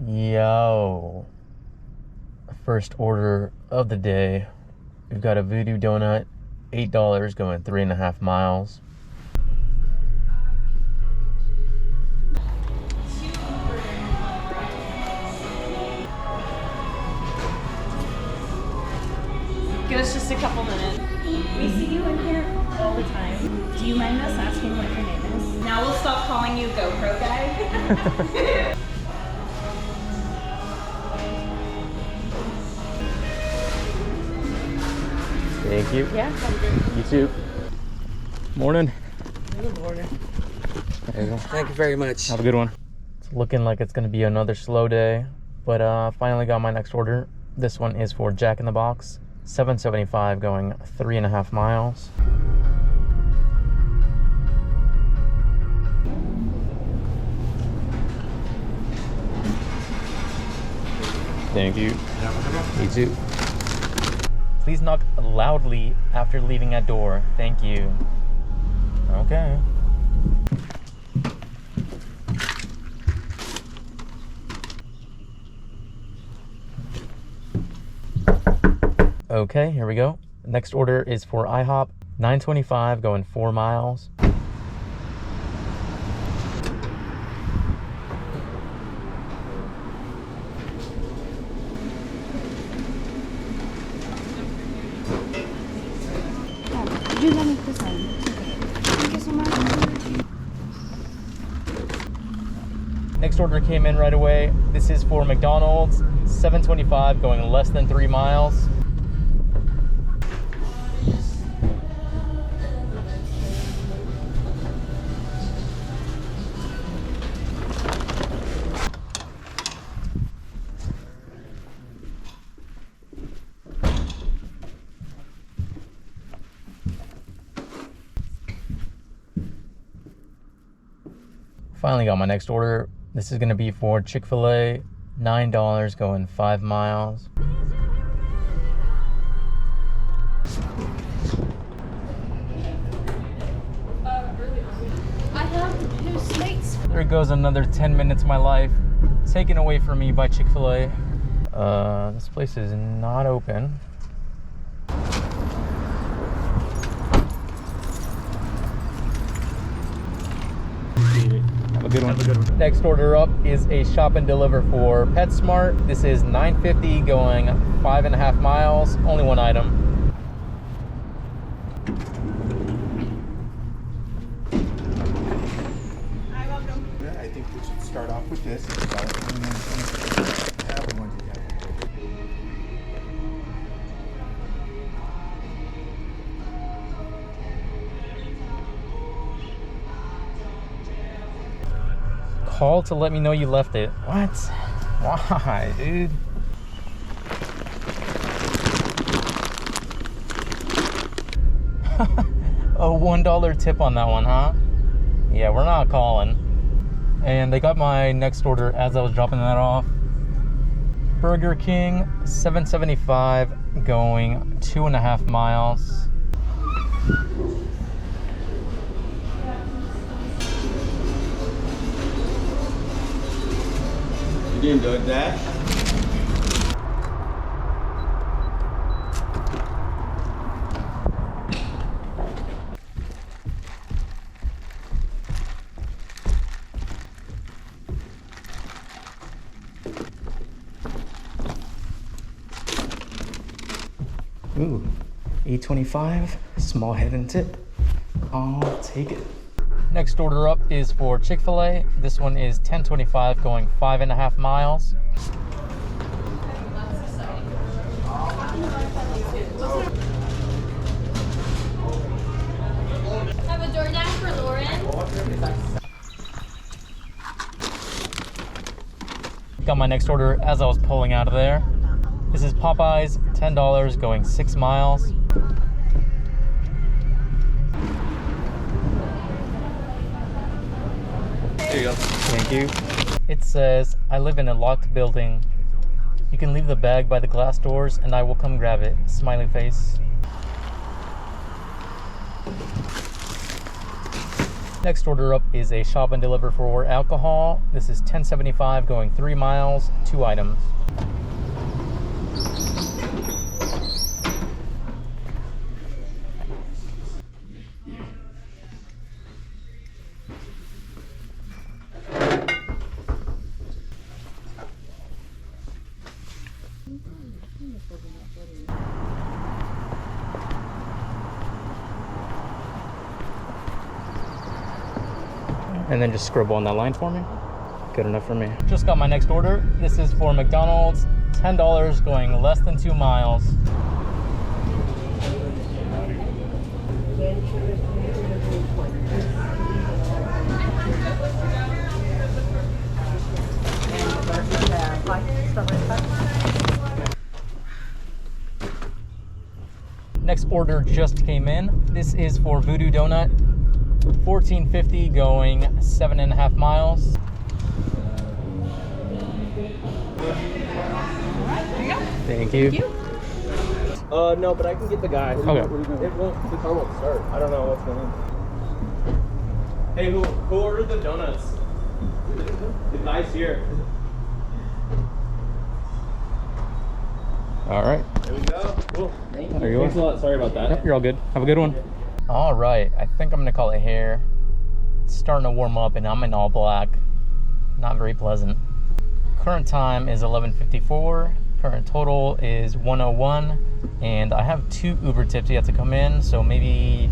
Yo, first order of the day. We've got a voodoo donut, $8, going 3.5 miles. Give us just a couple minutes. We see you in here all the time. Do you mind us asking what your name is? Now we'll stop calling you GoPro guy. Thank you. Yeah, have a good You too. Morning. Good morning. There you go. Thank you very much. Have a good one. It's looking like it's gonna be another slow day, but finally got my next order. This one is for Jack in the Box, $7.75, going 3.5 miles. Thank you. You too. Please knock loudly after leaving at door. Thank you. Okay. Okay, here we go. Next order is for IHOP, $9.25, going 4 miles. You let me this one. Thank you so much. Next order came in right away. This is for McDonald's, $7.25, going less than 3 miles. Finally got my next order. This is gonna be for Chick-fil-A, $9, going 5 miles. I have 2 snakes. There goes another 10 minutes of my life taken away from me by Chick-fil-A. This place is not open. Have a good one. Next order up is a shop and deliver for PetSmart. This is $9.50, going 5.5 miles. Only one item. Hi, welcome. Yeah, I think we should start off with this. And then have the ones you have. Call to let me know you left it. What? Why, dude? A $1 tip on that one, huh? Yeah, we're not calling. And they got my next order as I was dropping that off. Burger King, $7.75, going 2.5 miles. You doing DoorDash? Ooh, $8.25, small head and tip. I'll take it. Next order up is for Chick-fil-A. This one is $10.25, going 5.5 miles. Have a DoorDash for Lauren. Got my next order as I was pulling out of there. This is Popeyes, $10, going 6 miles. There you go. Thank you. It says, I live in a locked building. You can leave the bag by the glass doors and I will come grab it. Smiley face. Next order up is a shop and deliver for alcohol. This is $10.75 going 3 miles, 2 items. And then just scribble on that line for me. Good enough for me. Just got my next order. This is for McDonald's, $10 going less than 2 miles. Next order just came in. This is for Voodoo Donut. $14.50 going 7.5 miles. Thank you. No, but I can get the guy. Okay. The car won't start. I don't know what's going on. Hey, who ordered the donuts? The guy's here. All right. There we go. Cool. There you Thanks a go. lot. Sorry about that. Yep, you're all good. Have a good one. All right. I think I'm gonna call it here. It's starting to warm up, and I'm in all black. Not very pleasant. Current time is 11:54. Current total is 101, and I have 2 Uber tips yet to come in, so maybe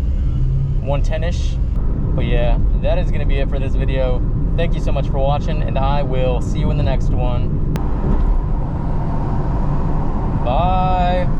110-ish. But yeah, that is gonna be it for this video. Thank you so much for watching, and I will see you in the next one. Bye.